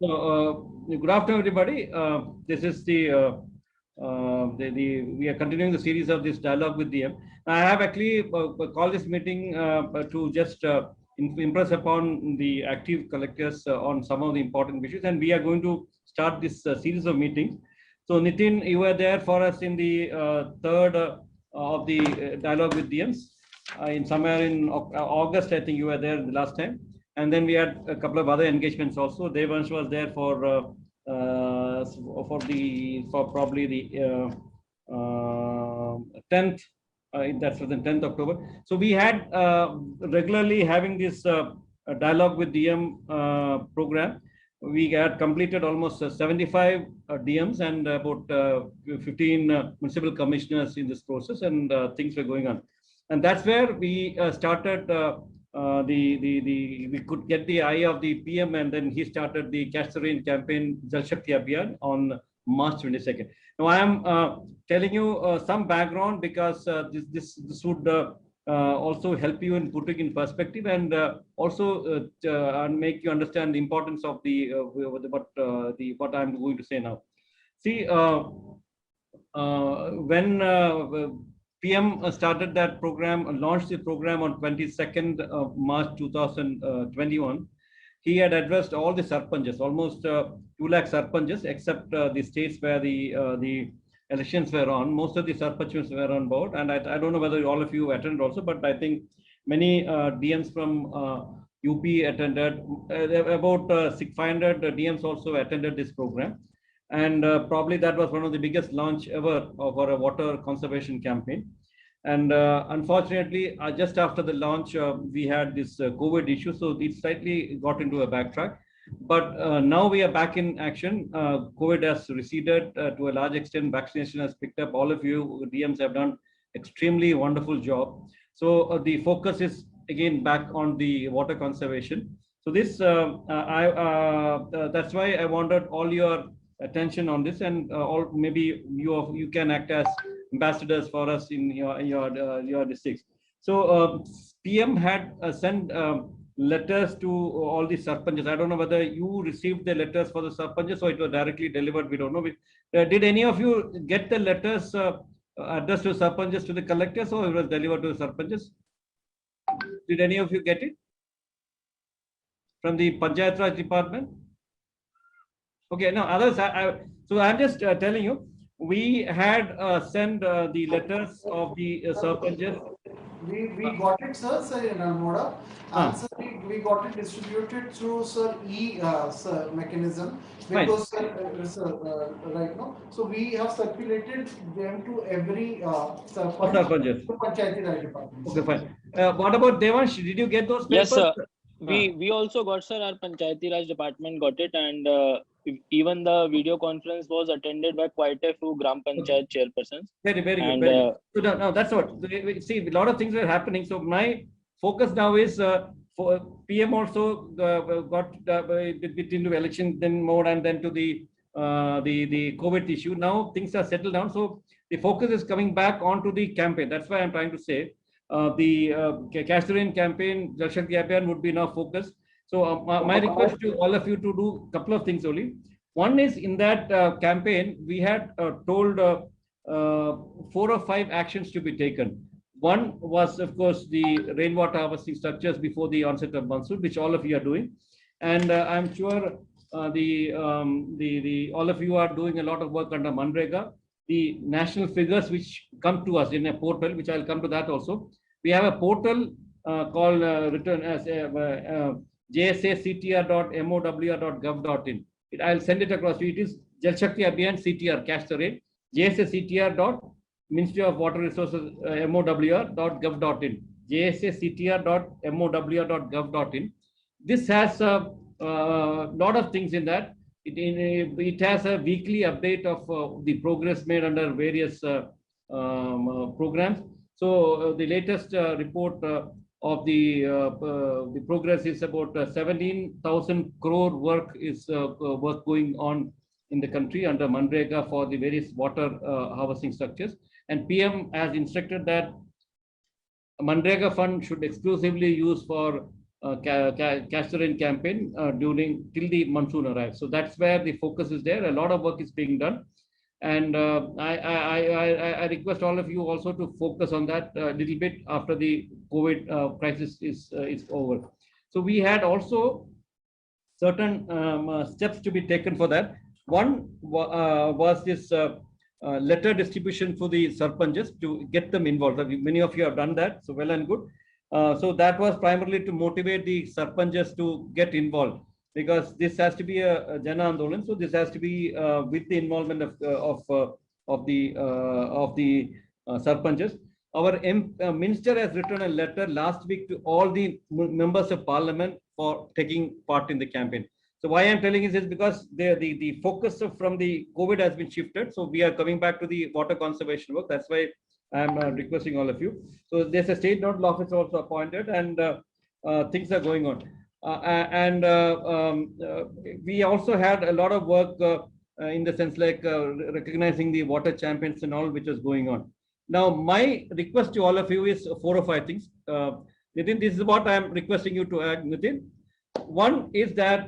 Good afternoon, everybody. This is we are continuing the series of this dialogue with DM. I have actually called this meeting to just impress upon the active collectors on some of the important issues, and we are going to start this series of meetings. So, Nitin, you were there for us in the third of the dialogue with DMs. In somewhere in August, I think you were there the last time. And then we had a couple of other engagements also. Devansh was there for probably the 10th. That's the 10th October. So we had regularly having this dialogue with DM program. We had completed almost 75 DMs and about 15 municipal commissioners in this process, and things were going on. And that's where we started. We could get the eye of the PM, and then he started the Catch the Rain campaign Jal Shakti Abhiyan on March 22nd. Now I am telling you some background because this would also help you in putting in perspective, and also make you understand the importance of what I'm going to say now. See, when PM started that program, launched the program on 22nd of March 2021. He had addressed all the sarpanches, almost 2 lakh sarpanches, except the states where the elections were on. Most of the sarpanches were on board, and I don't know whether all of you attended also, but I think many DMs from UP attended. About 500 DMs also attended this program. And probably that was one of the biggest launch ever for a water conservation campaign. And unfortunately, just after the launch, we had this COVID issue, so it slightly got into a backtrack. But now we are back in action. COVID has receded to a large extent. Vaccination has picked up. All of you DMs have done extremely wonderful job. So the focus is again back on the water conservation. So this, that's why I wanted all your attention on this, and maybe you can act as ambassadors for us in your districts. So PM had sent letters to all the sarpanches. I don't know whether you received the letters for the sarpanches or it was directly delivered. We don't know. Did any of you get the letters addressed to sarpanches to the collectors, or it was delivered to the sarpanches? Did any of you get it from the Panchayat Raj department? Okay, now others, so I'm just telling you, we had sent the letters of the sarpanches. We got it, sir, in Almora. And sir, we got it distributed through, sir, sir, mechanism. Because, sir, right now, so we have circulated them to every sarpanches. To Panchayati Raj department. Okay, fine. What about Devansh? Did you get those papers? Yes, sir. We also got, sir, our Panchayati Raj department got it, and even the video conference was attended by quite a few Gram Panchayat chairpersons. Very good. So now that's what. See, a lot of things were happening. So my focus now is for PM also got into election then mode, and then to the COVID issue. Now things are settled down. So the focus is coming back onto the campaign. That's why I'm trying to say the Catch the Rain campaign, Jal Shakti Abhiyan would be now focused. So my request to all of you to do a couple of things only. One is, in that campaign, we had told 4 or 5 actions to be taken. One was, of course, the rainwater harvesting structures before the onset of monsoon, which all of you are doing. And I'm sure all of you are doing a lot of work under Manrega. The national figures which come to us in a portal, which I'll come to that also. We have a portal called written as jsactr.mowr.gov.in. I'll send it across to you. It is Jal Shakti Abhiyan CTR, Catch the Rain, jsactr.Ministry of Water Resources mowr.gov.in, jsactr.mowr.gov.in. This has a lot of things in that. It has a weekly update of the progress made under various programs. So the latest report of the progress is about 17,000 crore work going on in the country under Manrega for the various water harvesting structures. And PM has instructed that Manrega fund should exclusively use for Catch the Rain campaign during till the monsoon arrives. So that's where the focus is there. A lot of work is being done. And I request all of you also to focus on that a little bit after the COVID crisis is over. So we had also certain steps to be taken for that. One was this letter distribution for the sarpanches to get them involved. Many of you have done that, so well and good. So that was primarily to motivate the sarpanches to get involved, because this has to be a Jana Andolan. So this has to be with the involvement of the sarpanches. Our minister has written a letter last week to all the members of parliament for taking part in the campaign. So why I'm telling is because the focus from the COVID has been shifted. So we are coming back to the water conservation work. That's why I'm requesting all of you. So there's a state nodal officer also appointed, and things are going on. We also had a lot of work in the sense like recognizing the water champions and all, which was going on. Now, my request to all of you is 4 or 5 things. Nitin, this is what I'm requesting you to add, Nitin. One is that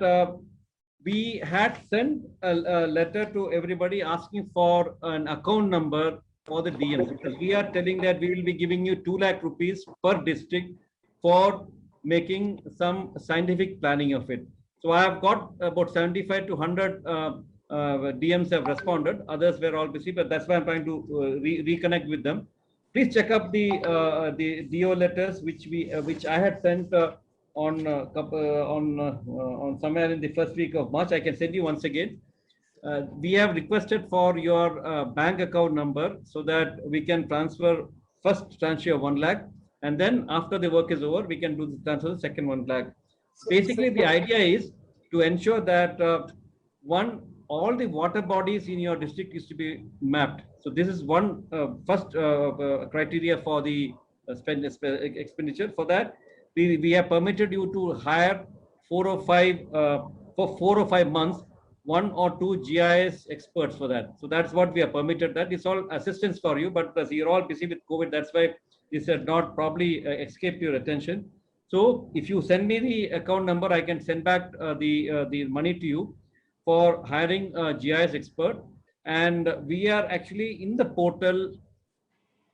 we had sent a letter to everybody asking for an account number for the DMs, because we are telling that we will be giving you 2 lakh rupees per district for making some scientific planning of it. So I have got about 75 to 100 DMs have responded. Others were all busy, but that's why I'm trying to reconnect with them. Please check up the DO letters which I had sent on somewhere in the first week of March. I can send you once again. We have requested for your bank account number so that we can transfer first tranche of 1 lakh, and then after the work is over, we can do the transfer the second 1 lakh. Basically, the idea is to ensure that all the water bodies in your district is to be mapped. So this is one first criteria for the expenditure. For that, we have permitted you to hire 4 or 5 for 4 or 5 months, 1 or 2 GIS experts for that. So that's what we have permitted. That is all assistance for you, but because you're all busy with COVID, that's why this had not probably escaped your attention. So if you send me the account number, I can send back the money to you for hiring a GIS expert. And we are actually in the portal,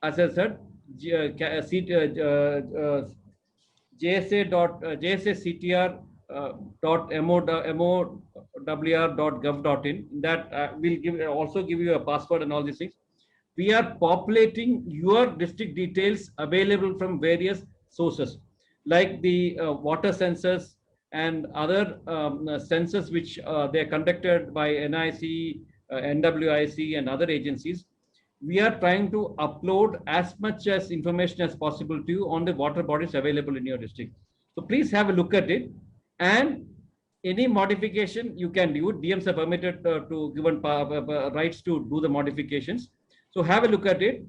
as I said, JSA.mowr.gov.in. That will also give you a password and all these things. We are populating your district details available from various sources, like the water sensors and other sensors which they are conducted by NIC, NWIC, and other agencies. We are trying to upload as much as information as possible to you on the water bodies available in your district. So please have a look at it, and any modification you can do. DMs are permitted to given rights to do the modifications. So have a look at it.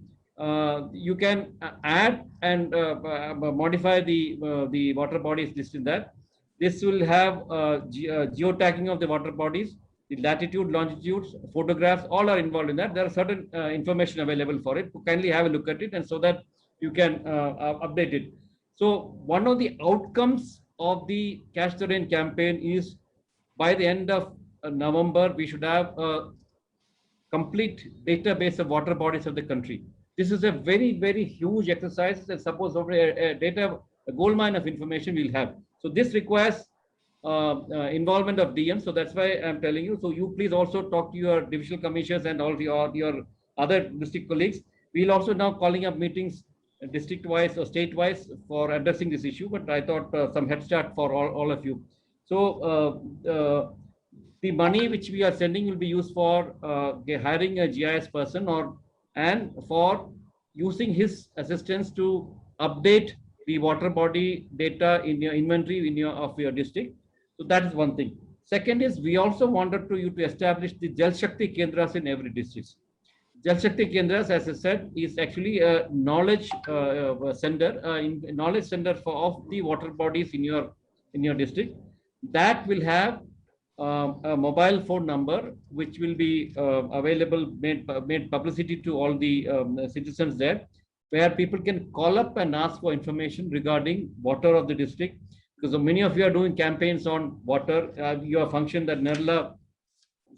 You can add and modify the water bodies, this and that. This will have geotagging of the water bodies, the latitude, longitudes, photographs, all are involved in that. There are certain information available for it. Kindly have a look at it, and so that you can update it. So one of the outcomes of the Catch the Rain campaign is by the end of November, we should have a complete database of water bodies of the country. This is a very, very huge exercise, and suppose over a gold mine of information we'll have. So this requires involvement of DM. So that's why I'm telling you. So you please also talk to your divisional commissioners and all your other district colleagues. We'll also now calling up meetings district-wise or state-wise for addressing this issue. But I thought some head start for all of you. So the money which we are sending will be used for hiring a GIS person and for using his assistance to update the water body data in your inventory of your district. So that is one thing. Second is we also wanted you to establish the Jal Shakti Kendras in every district. Jal Shakti Kendras, as I said, is actually a knowledge center, knowledge center of the water bodies in your district. That will have a mobile phone number which will be available, made publicity to all the citizens there, where people can call up and ask for information regarding water of the district, because many of you are doing campaigns on water. You have functioned at Nerla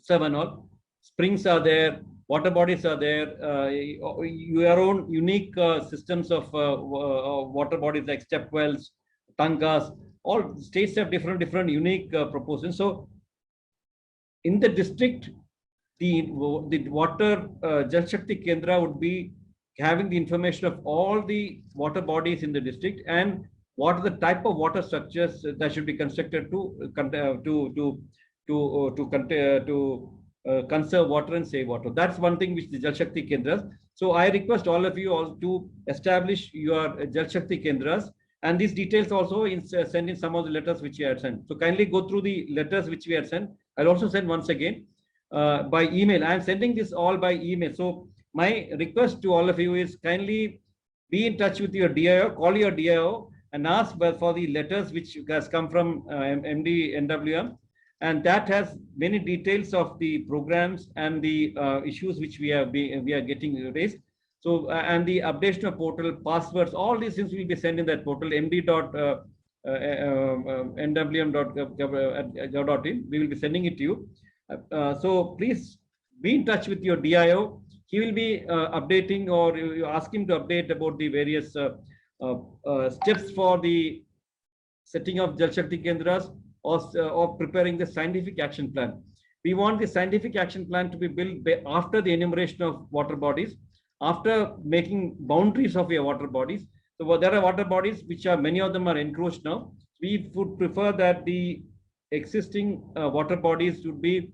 7 all. Springs are there, water bodies are there, your own unique systems of water bodies like step wells, tankas. All states have different unique proportions. So in the district, the water Jal Shakti Kendra would be having the information of all the water bodies in the district and what are the type of water structures that should be constructed to conserve water and save water. That's one thing which the Jal Shakti Kendras. So I request all of you all to establish your Jal Shakti Kendras, and these details also send in some of the letters which we had sent. So kindly go through the letters which we had sent. I'll also send once again by email. I'm sending this all by email. So my request to all of you is kindly be in touch with your DIO, call your DIO and ask for the letters which has come from MD NWM. And that has many details of the programs and the issues which we are getting raised. So and the updation of portal, passwords, all these things will be sent in that portal, md.nwm.gov.in. We will be sending it to you. So please be in touch with your DIO. He will be updating, or you ask him to update about the various steps for the setting of Jal Shakti Kendras or preparing the scientific action plan. We want the scientific action plan to be built after the enumeration of water bodies, after making boundaries of your water bodies. So there are water bodies which are, many of them are encroached now. We would prefer that the existing water bodies should be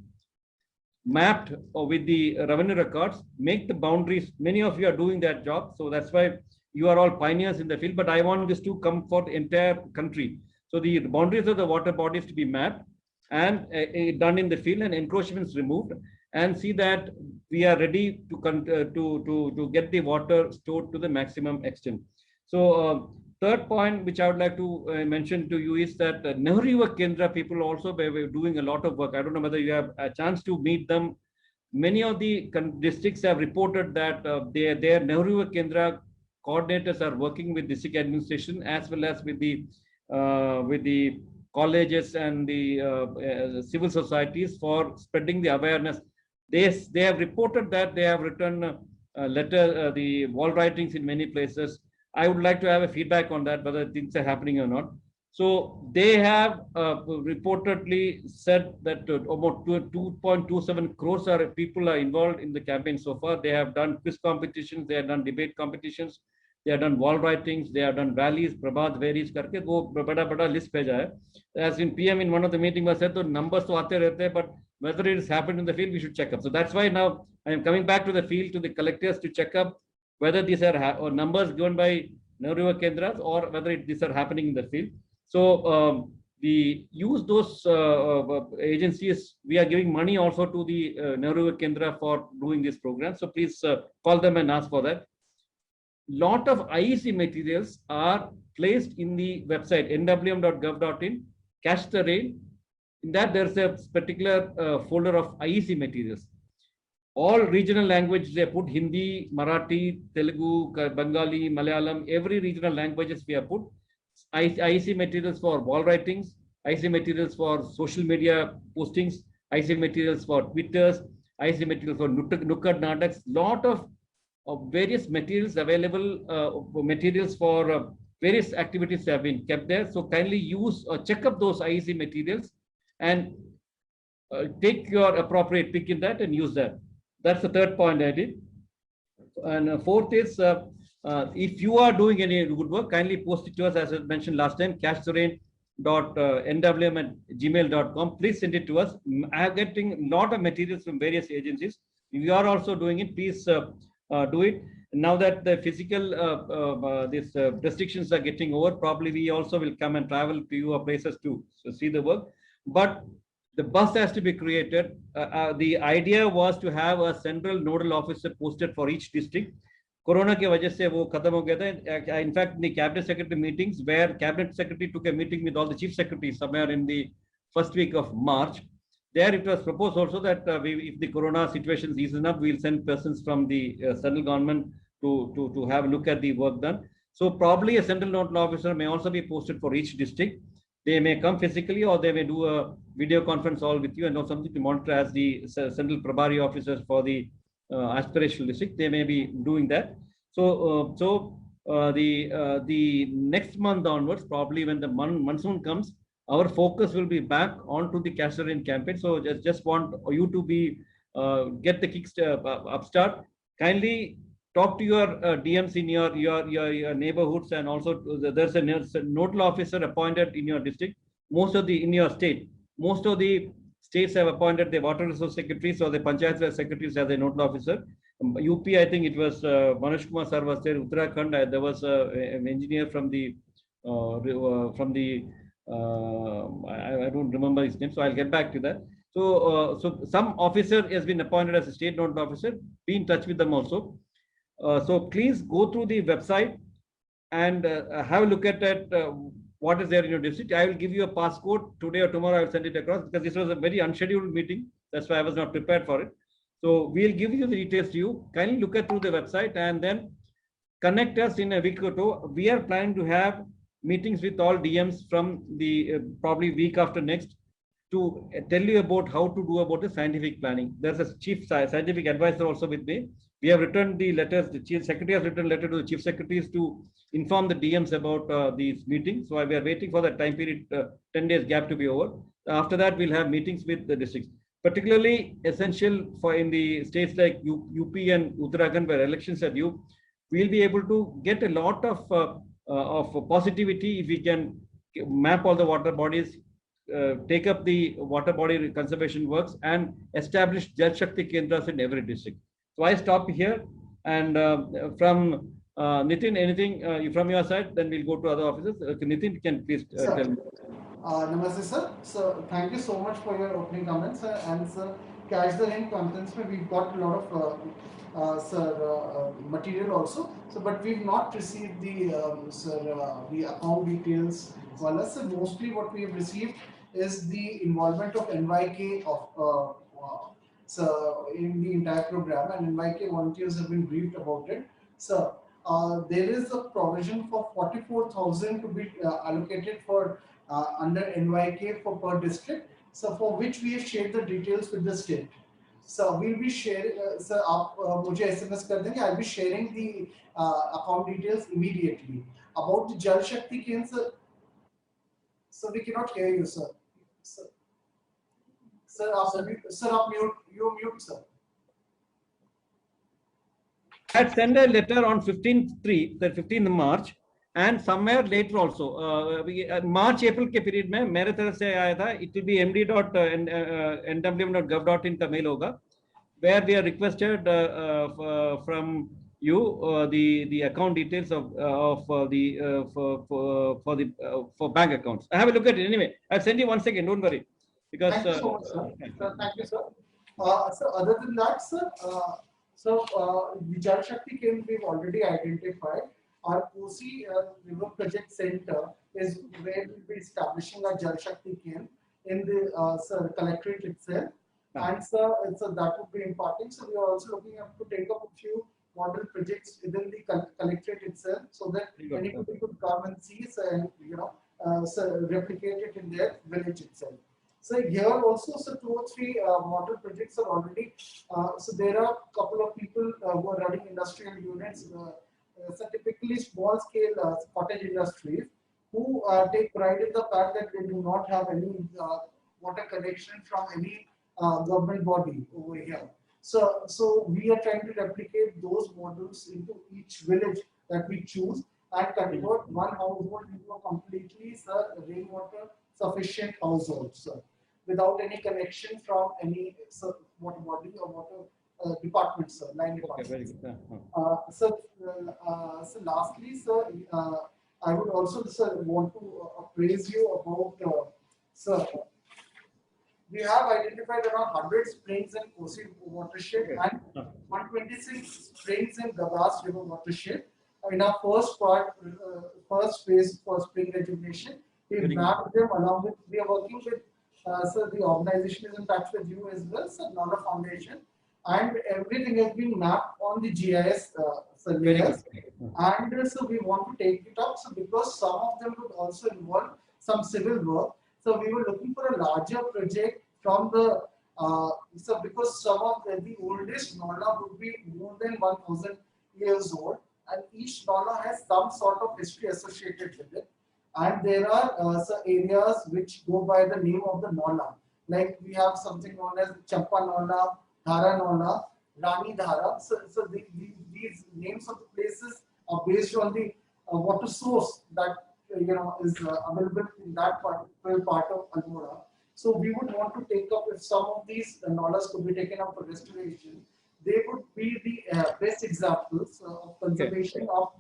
mapped with the revenue records, make the boundaries. Many of you are doing that job, so that's why you are all pioneers in the field, but I want this to come for the entire country. So the boundaries of the water bodies to be mapped and done in the field, and encroachments removed, and see that we are ready to get the water stored to the maximum extent. So third point which I would like to mention to you is that Nehru Yuva Kendra people also were doing a lot of work. I don't know whether you have a chance to meet them. Many of the districts have reported that their Nehru Yuva Kendra coordinators are working with district administration as well as with the colleges and the civil societies for spreading the awareness. They have reported that they have written the wall writings in many places. I would like to have a feedback on that, whether things are happening or not. So they have reportedly said that about 2.27 crores people are involved in the campaign so far. They have done quiz competitions, they have done debate competitions, they have done wall writings, they have done rallies, Prabhat varies करके वो बड़ा list भेजा है. As in PM in one of the meetings was said, the numbers तो आते रहते हैं, but whether it has happened in the field, we should check up. So that's why now I am coming back to the field, to the collectors, to check up whether these are numbers given by Nehru Yuva Kendras or whether these are happening in the field. So we use those agencies. We are giving money also to the Nehru Yuva Kendra for doing this program. So please call them and ask for that. Lot of IEC materials are placed in the website nwm.gov.in. Catch the rain. In that there's a particular folder of IEC materials. All regional languages they put: Hindi, Marathi, Telugu, Bengali, Malayalam. Every regional languages we have put. IEC materials for wall writings, IEC materials for social media postings, IEC materials for Twitters, IEC materials for Nukkad Nadaks. Lot of various materials available, materials for various activities have been kept there. So kindly use or check up those IEC materials and take your appropriate pick in that and use that. That's the third point I did. And fourth is, if you are doing any good work, kindly post it to us, as I mentioned last time, catchtherain.nwm@gmail.com. Please send it to us. I am getting a lot of materials from various agencies. If you are also doing it, please do it. Now that the physical restrictions are getting over, probably we also will come and travel to your places to see the work. But the bus has to be created. The idea was to have a central nodal officer posted for each district. Corona के वजह से वो खत्म हो गया था. In fact, in the cabinet secretary meetings, where cabinet secretary took a meeting with all the chief secretaries somewhere in the first week of March, there it was proposed also that if the corona situation eases up, we'll send persons from the central government to have a look at the work done. So probably a central nodal officer may also be posted for each district. They may come physically, or they may do a video conference all with you and know something to monitor as the central Prabari officers for the aspirational district. They may be doing that. The next month onwards, probably when the monsoon comes, our focus will be back onto the Castorian campaign. So just want you to be get the kick upstart. Kindly talk to your DMs in your neighborhoods, and also there's a nodal officer appointed in your district. In your state, most of the states have appointed the water resource secretaries or the panchayat secretaries as a nodal officer. UP, I think it was Manoj Kumar sir was there. Uttarakhand, there was an engineer from the I don't remember his name, so I'll get back to that. So some officer has been appointed as a state nodal officer. Be in touch with them also. So please go through the website and have a look at that. What is there in your district? I will give you a passcode today or tomorrow. I will send it across, because this was a very unscheduled meeting. That's why I was not prepared for it. So we'll give you the details to you. Kindly look at through the website and then connect us in a week or two. We are planning to have meetings with all DMs from the probably week after next, to tell you about how to do about the scientific planning. There's a chief scientific advisor also with me. We have written the letters. The chief secretary has written a letter to the chief secretaries to inform the DMs about these meetings. So we are waiting for that time period, 10 days gap to be over. After that, we'll have meetings with the districts. Particularly essential for in the states like UP and Uttarakhand, where elections are due, we'll be able to get a lot of positivity if we can map all the water bodies, take up the water body conservation works, and establish Jal Shakti Kendras in every district. So I stop here, and from Nitin, anything from your side, then we'll go to other officers. Nitin, can please tell me. Namaste, sir. So thank you so much for your opening comments, sir. And sir, catch the hint contents. We've got a lot of material also. So, but we've not received the the account details. Well, sir, mostly what we have received is the involvement of NYK of so in the entire program, and NYK volunteers have been briefed about it. So there is a provision for 44,000 to be allocated for under NYK for per district. So for which we have shared the details with the state. So we'll be sharing. Sir, आप मुझे SMS कर देंगे. I'll be sharing the account details immediately. About the Jal Shakti Kendra. So we cannot hear you, sir. Sir, आप mute. You mute, sir. I had sent a letter on 15th March, and somewhere later also, March April के period में मेरे तरफ से आया था. It will be md.nwm.gov.in का mail होगा, where we are requested from you the account details for bank accounts. I have a look at it anyway. I'll send you 1 second. Don't worry, because thank you so much, sir. Thank you, sir. So other than that, sir, the Jal Shakti Kendra we've already identified. Our Kosi River Project Center is where we'll be establishing a Jal Shakti Kendra in the collectorate itself. And so that would be important. So we are also looking to take up a few model projects within the collectorate itself, so that anybody could come and see and replicate it in their village itself. So here also, so 2 or 3 model projects are already. So there are a couple of people who are running industrial units. So typically small scale cottage industries who take pride in the fact that they do not have any water connection from any government body over here. So we are trying to replicate those models into each village that we choose and convert one household into a completely rainwater sufficient household, without any connection from any water body or water department, sir, line department. Okay, very good. So lastly, sir, I would also, sir, want to praise you about, sir, we have identified around 100 springs in Kosi watershed and 126 springs in Gabas River watershed. In our first phase for spring rejuvenation, we mapped them along with. We are working with, sir, the organization is in touch with you as well, sir, Nala Foundation, and everything has been mapped on the GIS surveys. And so we want to take it up, so because some of them would also involve some civil work. So we were looking for a larger project from the so because some of the oldest Nala would be more than 1,000 years old, and each Nala has some sort of history associated with it. And there are some areas which go by the name of the Nala. Like we have something known as Champa Nala, Dhara Nala, Rani Dhara. So these names of the places are based on the water source that is available in that particular part of Almora. So we would want to take up, if some of these nalas could be taken up for restoration, they would be the best examples of conservation of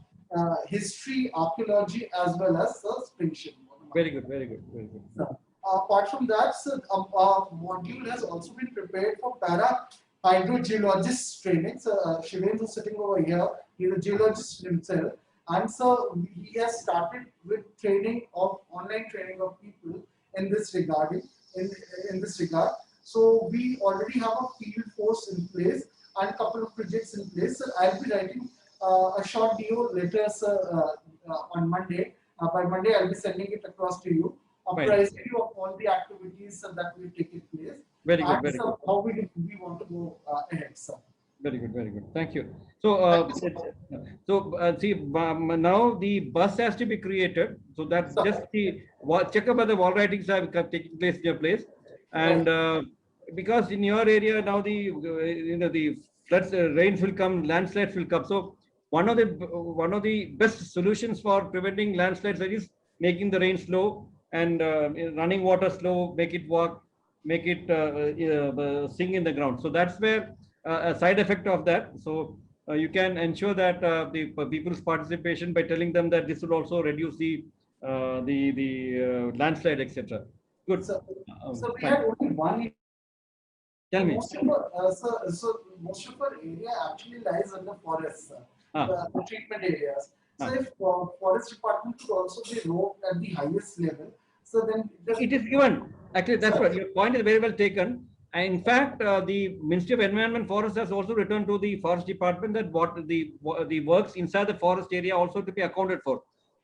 history, archaeology, as well as springship. Very good, very good, very good. So, apart from that, a module has also been prepared for para hydrogeologist training. So Shiven is sitting over here. He's a geologist himself, and so he has started with training of online training of people in this regarding. In this regard, so we already have a field force in place and a couple of projects in place. So I'll be writing a short DO letters on Monday. By Monday, I'll be sending it across to you, apprising you of all the activities that will take place. Very good, and very good. How we want to go ahead, sir. Very good, very good. Thank you. So, see, now the bus has to be created. So that's just the check up the wall writings are taking place in your place, and because in your area now the the floods, rains will come, landslides will come. So one of the best solutions for preventing landslides is making the rain slow and running water slow, make it walk, make it sink in the ground. So that's where a side effect of that. So you can ensure that the people's participation by telling them that this will also reduce the landslide, etc. Good. So we had only one. Tell me. Most of our area actually lies under forests, the treatment areas. So if forest department could also be roped at the highest level, so then it is given. Actually, that's what your point is very well taken. And in fact, the Ministry of Environment Forest has also returned to the Forest Department that what the works inside the forest area also to be accounted for.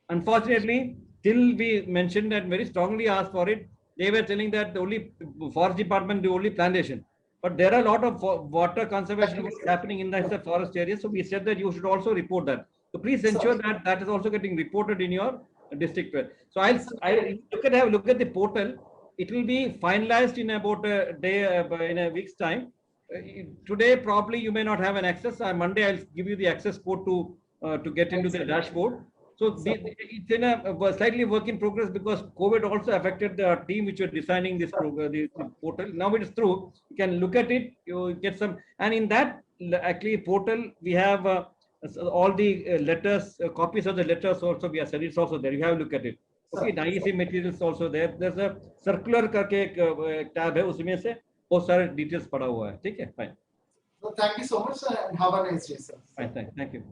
Unfortunately, till we mentioned and very strongly asked for it, they were telling that the only Forest Department do only plantation. But there are a lot of water conservation work happening in the forest area. So we said that you should also report that. So please ensure that that is also getting reported in your district. So I'll look at the portal. It will be finalized in about a day, in a week's time. Today, probably you may not have an access. Monday, I'll give you the access code to get into the dashboard. So it's in a slightly work in progress because COVID also affected the team which were designing this program, the portal. Now it is through. You can look at it. You get some, and in that actually portal we have all the letters, copies of the letters also. We are said it's also there. You have a look at it. Okay, IEC materials also there. There's a circular करके एक tab है उसमें से बहुत सारे details पड़ा हुआ है. ठीक है, fine. So thank you so much, sir, and have a nice day, sir. Fine, thank you.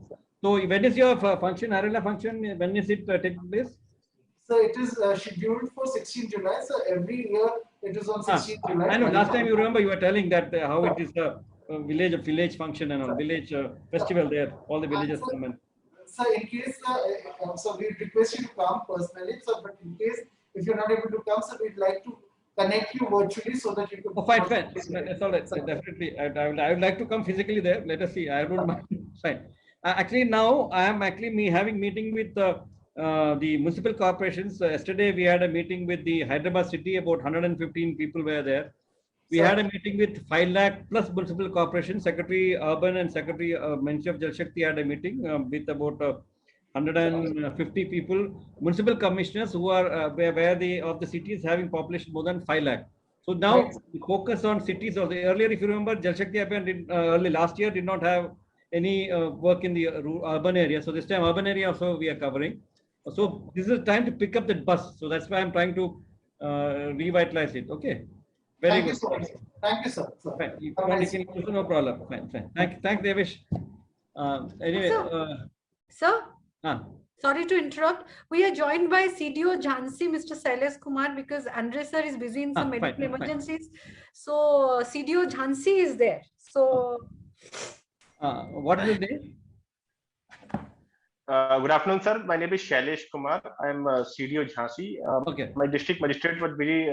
So when is your function, Arela function? When is it taking place? So it is scheduled for 16 July. So every year it is on 16 July. I know. Last time you remember you were telling that how it is a village function and all village festival there. All the villages come and. So in case, so we request you to come personally. So, but in case if you're not able to come, so we'd like to connect you virtually so that you could. Oh, fine. That's all right. Definitely, I would like to come physically there. Let us see. I don't mind. Fine. Actually, now I am having meeting with the municipal corporations. Yesterday we had a meeting with the Hyderabad city. About 115 people were there. We had a meeting with 5 lakh plus municipal corporations. Secretary Urban and Secretary Ministry of Jal Shakti had a meeting with about 150 people. Municipal commissioners who are where the of the cities having population more than 5 lakh. So now the focus on cities. Or earlier, if you remember, Jal Shakti early last year did not have any work in the urban area. So this time urban area also we are covering. So this is the time to pick up that bus. So that's why I'm trying to revitalize it. Okay. Very good. Thank you, sir. Fine. No problem. Fine. Thank Devesh. Anyway. Sir? Sorry to interrupt. We are joined by CDO Jhansi, Mr. Sailesh Kumar, because Andre sir is busy in some medical emergencies. So CDO Jhansi is there. So what is his name? Good afternoon, sir. My name is Shailesh Kumar. I am CDO Jhansi. Okay. My district magistrate was very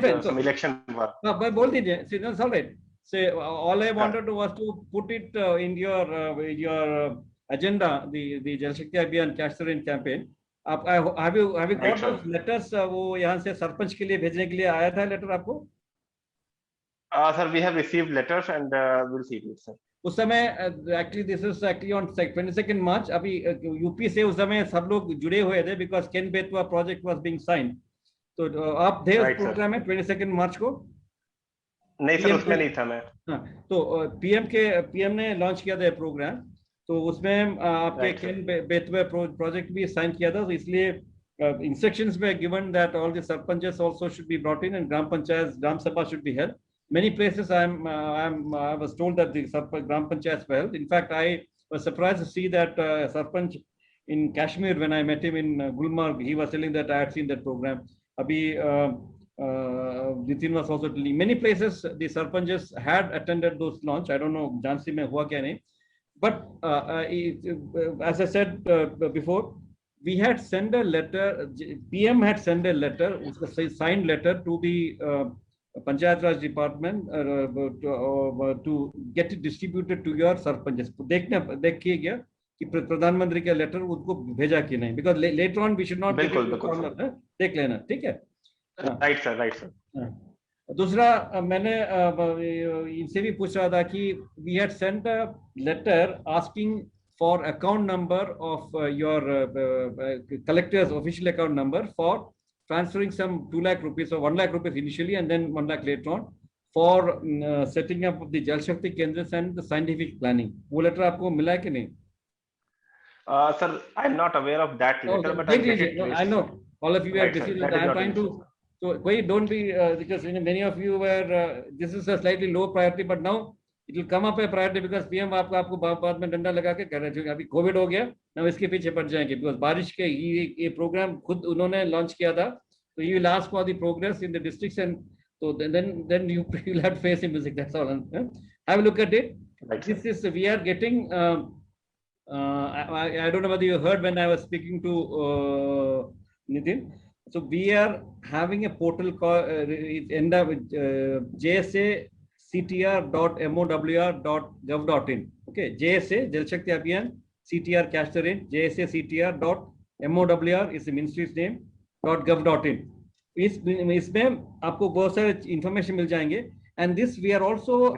fine. some election work. But बोल दीजिए. See, that's all right. Say all I wanted to was to put it in your agenda, the Jal Shakti Abhiyan Cash Rain campaign. आप have you got those letters? वो यहाँ से सरपंच के लिए भेजने के लिए आया था लेटर आपको? Sir, we have received letters and we'll see it, sir. उस समय actually this is actually on 22 मार्च. अभी यूपी से उस समय सब लोग जुड़े हुए थे because Ken Betwa project was being signed. तो आप थे उस प्रोग्राम में 22 मार्च को? नहीं सर, उसमें नहीं था मैं. हाँ, तो पीएम ने लॉन्च किया था प्रोग्राम. तो उसमें आपके केन बेतवा प्रोजेक्ट भी साइन किया था. तो इसलिए instructions were given that all the sarpanches also should be brought in and gram panchayat gram sabha should be held. Many places I was told that the Gram Panchayats were held. In fact, I was surprised to see that Sarpanch in Kashmir, when I met him in Gulmarg, he was telling that I had seen that program. Abhi Nitin was also telling many places the Sarpanches had attended those launch. I don't know Jhansi mein hua kya nahi. But as I said before, we had sent a letter, PM had sent a letter, signed letter to the Panchayat Raj Department to get it distributed to your sarpanches. देखिए गया कि प्रधानमंत्री का letter उनको भेजा कि नहीं, because later on we should not. बिल्कुल. देख लेना, ठीक है? Right sir. दूसरा मैंने इनसे भी पूछ रहा था कि we had sent a letter asking for account number of your collector's official account number for transferring some 2 lakh rupees or 1 lakh rupees initially and then 1 lakh later on for setting up of the Jal Shakti Kendras and the scientific planning. वो letter आपको मिला है कि नहीं? Sir, I'm not aware of that letter, but I know all of you are busy. I'm trying to. So don't be because many of you were. This is a slightly low priority, but now it will come up a priority because PM आपको बाद में डंडा लगा के कह रहे थे अभी कोविड हो गया ना इसके पीछे पड़ जाएंगे because बारिश के ये प्रोग्राम खुद उन्होंने लॉन्च किया था. So you will ask for the progress in the districts and so then you will have to face in music. That's all. Have a look at it. Right. This is we are getting. I don't know whether you heard when I was speaking to Nitin. So we are having a portal called end up with jsactr.mowr.gov.in. Okay, JSA Jal Shakti Abhiyan CTR Cash the Rain JSACTR.mowr is the ministry's name .gov.in. इसमें आपको बहुत सारे information मिल जाएंगे and this we are also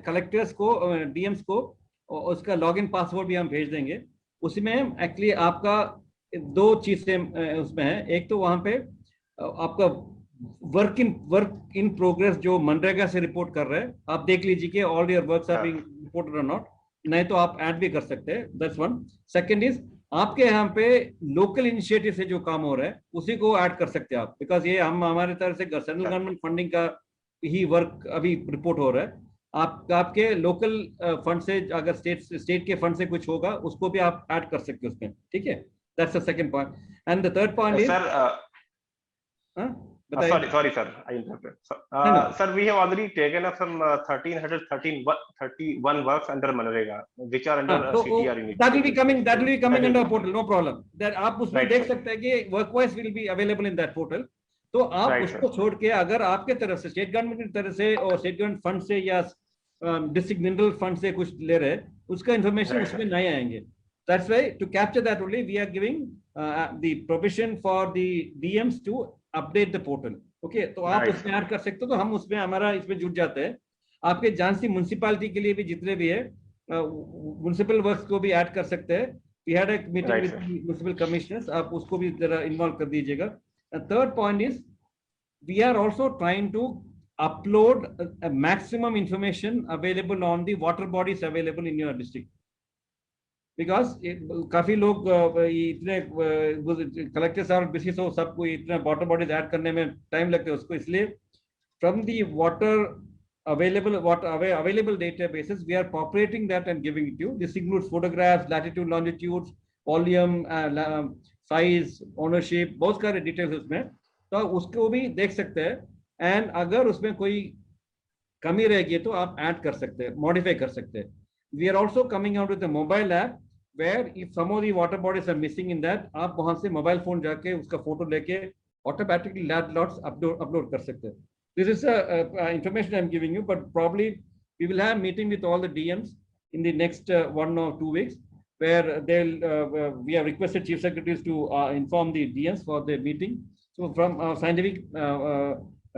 collectors को DMs को उसका login password भी हम भेज देंगे. उसमें एक्चुअली आपका 2 चीजें उसमें है. एक तो वहां पे आपका वर्क इन प्रोग्रेस जो मनरेगा से रिपोर्ट कर रहे हैं आप देख लीजिए कि all your works are being reported और नॉट. नहीं तो आप ऐड भी कर सकते हैं. That's one. सेकंड इज आपके यहाँ पे लोकल इनिशिएटिव से जो काम हो रहा है उसी को ऐड कर सकते हैं आप बिकॉज ये हम हमारे तरफ से सेंट्रल गवर्नमेंट फंडिंग का ही वर्क अभी रिपोर्ट हो रहा है. आपके लोकल फंड से अगर स्टेट के फंड से कुछ होगा उसको भी आप ऐड कर सकते हो उसमें. ठीक है? That's the second point. And the third point is sorry sir, I interrupted. Sir, we have already taken up some 31 works under Manrega which are under CTR initiative. That will be coming under a portal, no problem. That आप उसमें देख सकते हैं कि work-wise will be available in that portal. तो आप उसको छोड़ के अगर आपके तरफ से स्टेट गवर्नमेंट की तरफ से और स्टेट गवर्नमेंट फंड से या डिस्ट्रिक्ट मिनरल फंड से कुछ ले रहे उसका इंफॉर्मेशन उसमें नहीं आएंगे. That's why to capture that only we are giving the provision for the DMs to update the portal. Okay, तो आप उसमें ऐड कर सकते हो. तो हम उसमें हमारा इसमें जुट जाते हैं. आपके झांसी म्युनिसिपैलिटी के लिए भी जितने भी है म्युनिसिपल वर्क्स को भी ऐड कर सकते हैं. We had a meeting with municipal commissioners. आप उसको भी जरा इन्वॉल्व कर दीजिएगा. And third point is we are also trying to upload a maximum information available on the water bodies available in your district. Because काफी लोग इतने collectors और बिजी सो सबको इतने वाटर बॉडीज ऐड करने में टाइम लगता है उसको. इसलिए from the water available databases we are populating that and giving it to you. This includes photographs, latitude, longitudes, volume, size, ownership, बहुत सारे डिटेल्स उसमें. तो उसको भी देख सकते हैं. एंड अगर उसमें कोई कमी रहेगी तो आप ऐड कर सकते हैं, मॉडिफाई कर सकते हैं. We are also coming out with a mobile app where if some of the water bodies are missing in that, आप वहां से mobile phone जाके उसका photo लेके automatically lots upload कर सकते हैं. This is information I'm giving you, but probably we will have meeting with all the DMs in the next 1 or 2 weeks, where we have requested chief secretaries to inform the DMs for the meeting. So from our scientific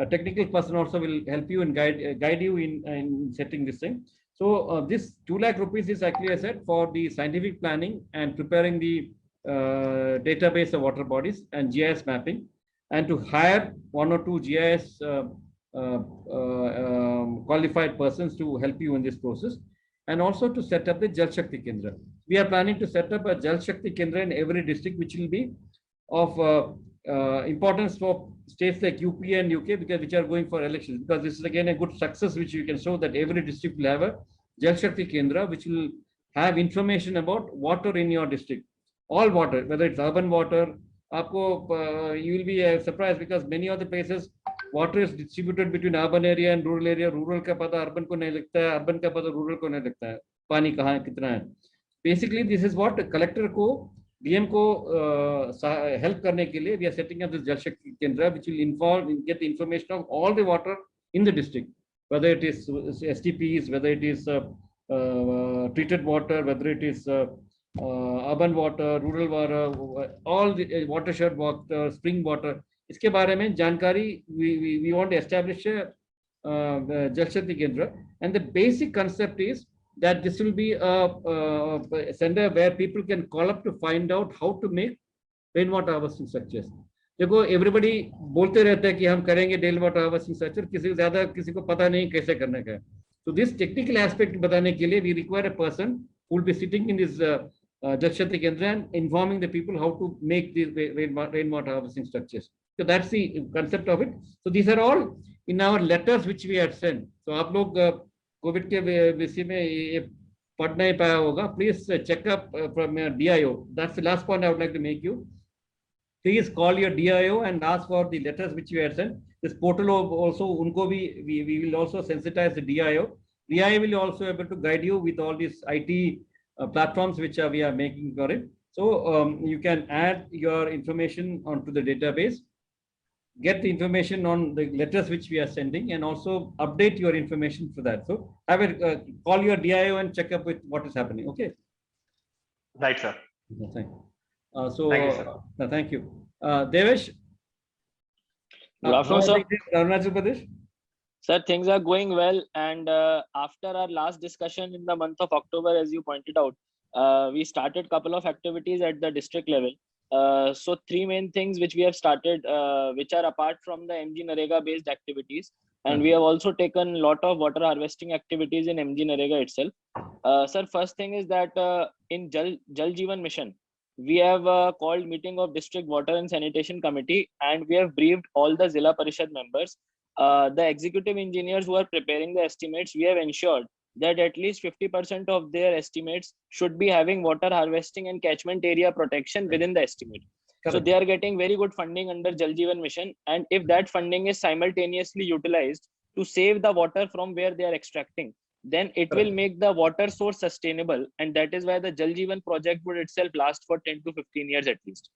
technical person also will help you and guide you in setting this thing. So this 2 lakh rupees is actually, I said, for the scientific planning and preparing the database of water bodies and GIS mapping, and to hire 1 or 2 GIS qualified persons to help you in this process, and also to set up the Jal Shakti Kendra. We are planning to set up a Jal Shakti Kendra in every district, which will be of importance for states like UP and UK, because which are going for elections. Because this is again a good success, which you can show that every district will have a Jal Shakti Kendra, which will have information about water in your district. All water, whether it's urban water, you will be surprised, because many of the places water is distributed between urban area and rural area. Rural का पता urban को नहीं लगता है, urban का पता rural को नहीं लगता है, पानी कहाँ है, कितना है. Basically, this is what collector को, DM को help करने के लिए we are setting up this Jal Shakti Kendra, which will get the information of all the water in the district, whether it is STPs, whether it is treated water, whether it is urban water, rural water, all the watershed water, spring water. इसके बारे में जानकारी we want to establish a Jal Shakti Kendra, and the basic concept is that this will be a center where people can call up to find out how to make rainwater harvesting structures. देखो everybody बोलते रहते हैं कि हम करेंगे rainwater harvesting structure, किसी को पता नहीं कैसे करने का है. So this technical aspect बताने के लिए we require a person who will be sitting in this Jal Shakti Kendra and informing the people how to make these rainwater harvesting structures. So that's the concept of it. So these are all in our letters which we had sent. So आप लोग Covid के विषय में ये पढ़ नहीं पाया होगा. Please check up from your DIO. That's the last point I would like to make you. Please call your DIO and ask for the letters which you had sent. This portal also उनको भी we will also sensitize the DIO. DIO will also able to guide you with all these IT platforms which we are making for it. So you can add your information onto the database, get the information on the letters which we are sending, and also update your information for that. So have a call your DIO and check up with what is happening. Okay. Right, sir. Thank you. Thank you, sir. Thank you. Devesh. Good afternoon, sir. Arunachal Pradesh. Sir, things are going well, and after our last discussion in the month of October, as you pointed out, we started a couple of activities at the district level. So 3 main things which we have started, which are apart from the MG Narega based activities, and we have also taken a lot of water harvesting activities in MG Narega itself. Sir, first thing is that in Jal Jeevan Mission, we have called meeting of district water and sanitation committee, and we have briefed all the Zilla Parishad members. The executive engineers who are preparing the estimates, we have ensured that at least 50% of their estimates should be having water harvesting and catchment area protection within the estimate. Correct. So they are getting very good funding under Jal Jeevan Mission, and if that funding is simultaneously utilized to save the water from where they are extracting, then it will make the water source sustainable, and that is why the Jal Jeevan project would itself last for 10 to 15 years at least.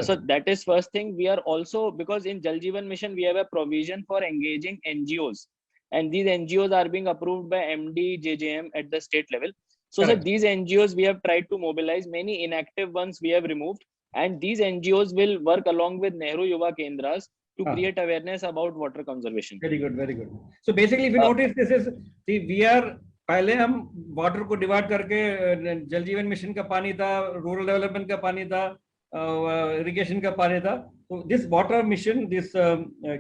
So that is first thing. We are also, because in Jal Jeevan Mission we have a provision for engaging NGOs, and these NGOs are being approved by MD JJM at the state level. So sir, these NGOs we have tried to mobilize. Many inactive ones we have removed, and these NGOs will work along with Nehru Yuva Kendras to create awareness about water conservation. Very good, very good. So basically, if you notice, this is we are पहले हम water को divide करके जल जीवन mission का पानी था, rural development का पानी था, irrigation का पानी था. So this water mission, this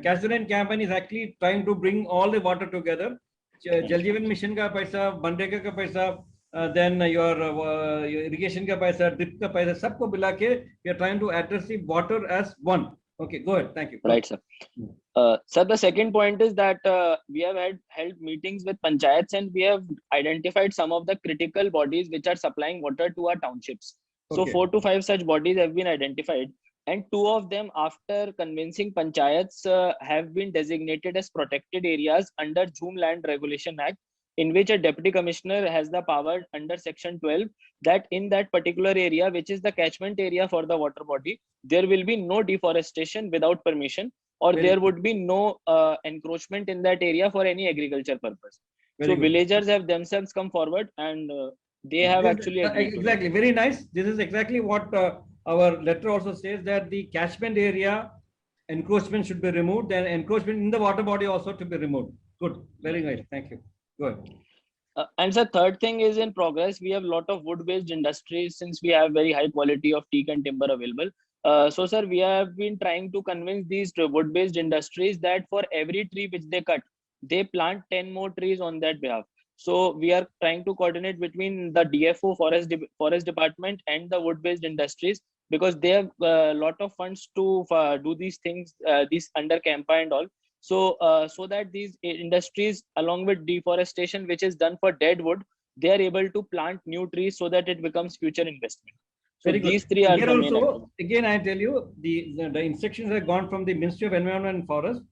Castle campaign is actually trying to bring all the water together. जल जीवन मिशन का पैसा, मनरेगा का पैसा, then your irrigation का पैसा, drip का पैसा, सबको मिला के we are trying to address the water as one. Okay, go ahead. Thank you. Right, sir. Sir, the second point is that we have held meetings with panchayats, and we have identified some of the critical bodies which are supplying water to our townships. So 4 to 5 such bodies have been identified, and 2 of them, after convincing panchayats, have been designated as protected areas under Jhum Land Regulation Act, in which a deputy commissioner has the power under section 12 that in that particular area, which is the catchment area for the water body, there will be no deforestation without permission, or there would be no encroachment in that area for any agriculture purpose. So villagers have themselves come forward and they have actually agreed exactly. Very nice. This is exactly what our letter also says, that the catchment area encroachment should be removed, and encroachment in the water body also to be removed. Good. Very nice. Thank you. Go ahead. And the third thing is in progress. We have a lot of wood-based industries since we have very high quality of teak and timber available. So, sir, we have been trying to convince these wood-based industries that for every tree which they cut, they plant 10 more trees on that behalf. So we are trying to coordinate between the DFO forest department and the wood-based industries, because they have a lot of funds to do these things, these under CAMPA and all. So so that these industries, along with deforestation, which is done for dead wood, they are able to plant new trees so that it becomes future investment. So these three are the main activities. Again, I tell you, the instructions have gone from the Ministry of Environment and Forest,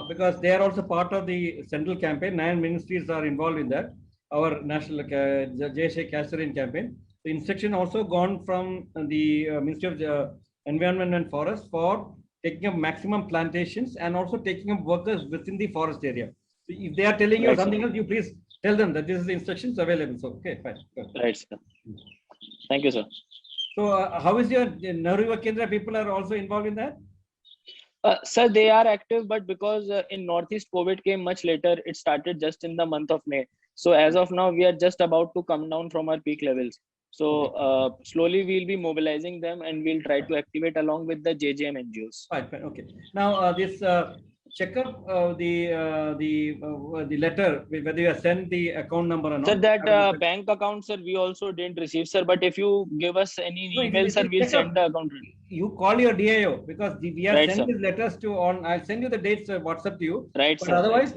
because they are also part of the central campaign. 9 ministries are involved in that. Our national JSA Castorean campaign. The instruction also gone from the Ministry of Environment and Forest for taking up maximum plantations and also taking up workers within the forest area. So if they are telling you something else, you please tell them that this is the instructions available. So okay, fine. Right, sir. Thank you, sir. So how is your Nehru Kendra people are also involved in that? Sir, they are active, but because in Northeast COVID came much later, it started just in the month of May. So as of now, we are just about to come down from our peak levels. So slowly we'll be mobilizing them and we'll try to activate along with the JJM NGOs. Fine, fine, okay. Now this check up the letter, whether you have sent the account number or not. Sir, that bank account, sir, we also didn't receive, sir. But if you give us any email, sir, we'll send the account. You call your DIO, because we have sent these letters to on. I'll send you the dates WhatsApp to you. Right, but sir. Otherwise,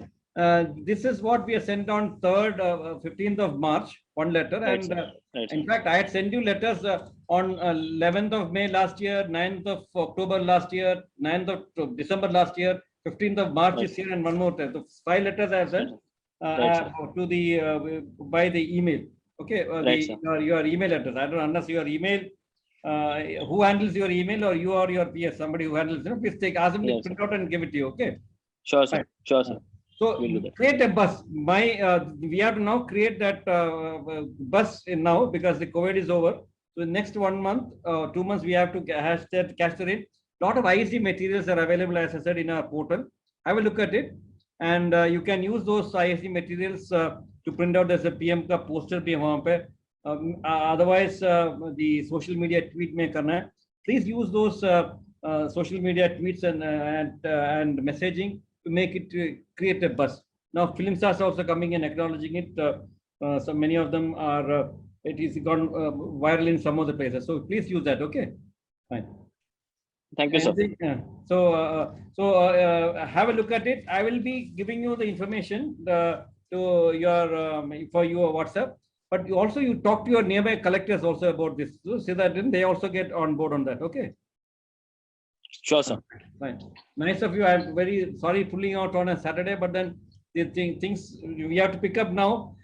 this is what we have sent on 3rd, 15th of March, one letter. Right, and in fact, I had sent you letters on 11th of May last year, 9th of October last year, 9th of December last year, 15th of March this year, and one more time. So 5 letters I have sent to the by the email. Okay, your email address. I don't unless your email. Who handles your email, or you or your PS, somebody who handles it? Please ask them to print out and give it to you. Okay. Sure, sir. Sure, sir. So create a bus. We have to now create that bus now, because the COVID is over. So next 1 month, 2 months, we have to catch the rate. Lot of IEC materials are available, as I said, in our portal. Have a look at it, and you can use those IEC materials to print out as a PM ka poster bhi wahan pe. Otherwise, the social media tweet mein karna hai. Please use those social media tweets and messaging to make it create a buzz. Now, film stars also coming in acknowledging it. So many of them are. It is gone viral in some of the places. So please use that. Okay, fine. Thank you, sir. So have a look at it. I will be giving you the information to your for your WhatsApp. But you talk to your nearby collectors also about this, so that then they also get on board on that. Okay. Sure, sir. Fine. Nice of you. I'm very sorry pulling out on a Saturday, but then the things we have to pick up now,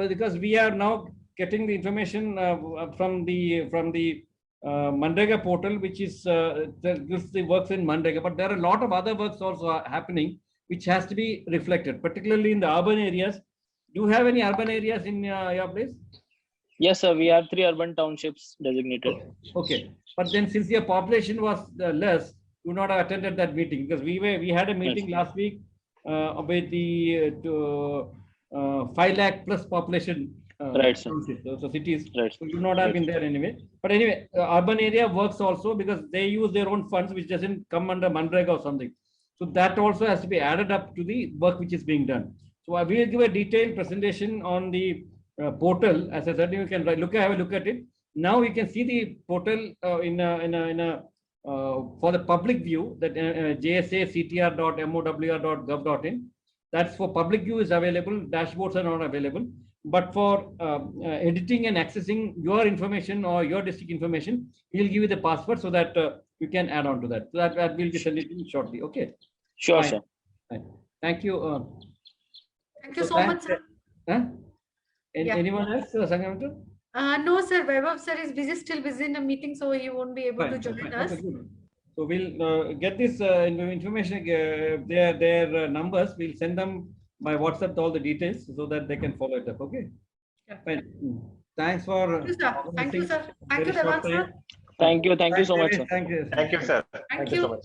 because we are now getting the information from the Mandrega portal, which is the works in Mandrega. But there are a lot of other works also happening, which has to be reflected, particularly in the urban areas. Do you have any urban areas in your place? Yes, sir. We have 3 urban townships designated. Okay. But then, since your population was less, you would not have attended that meeting, because we had a meeting last week with the 5 lakh plus population. Right, sir. So cities. Right. So you would not have been there anyway. But anyway, urban area works also, because they use their own funds, which doesn't come under Mandrega or something. So that also has to be added up to the work which is being done. So I will give a detailed presentation on the portal. As I said, you can have a look at it. Now you can see the portal for the public view, that jsactr.mowr.gov.in. That's for public view is available. Dashboards are not available. But for editing and accessing your information or your district information, we'll give you the password so that you can add on to that. So that will be sent in shortly. Okay. Sure, fine. Sir. Fine. Thank you. Thank you so much, sir. Huh? Yeah. Anyone else, Sangamitra? No, sir. Vaibhav sir is busy, still busy in a meeting, so he won't be able to join us. Okay, good. So we'll get this information, their numbers. We'll send them by WhatsApp all the details so that they can follow it up. Okay. Yeah. Fine. Thanks for. Thank you, sir. Thank you, sir. Thank you, Devan sir. Thank you. Thank you so much, sir. Thank you. Thank you, sir. Thank you you. so much.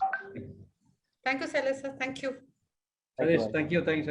Thank you, Silas sir. Thank you. Thank you. Thanks.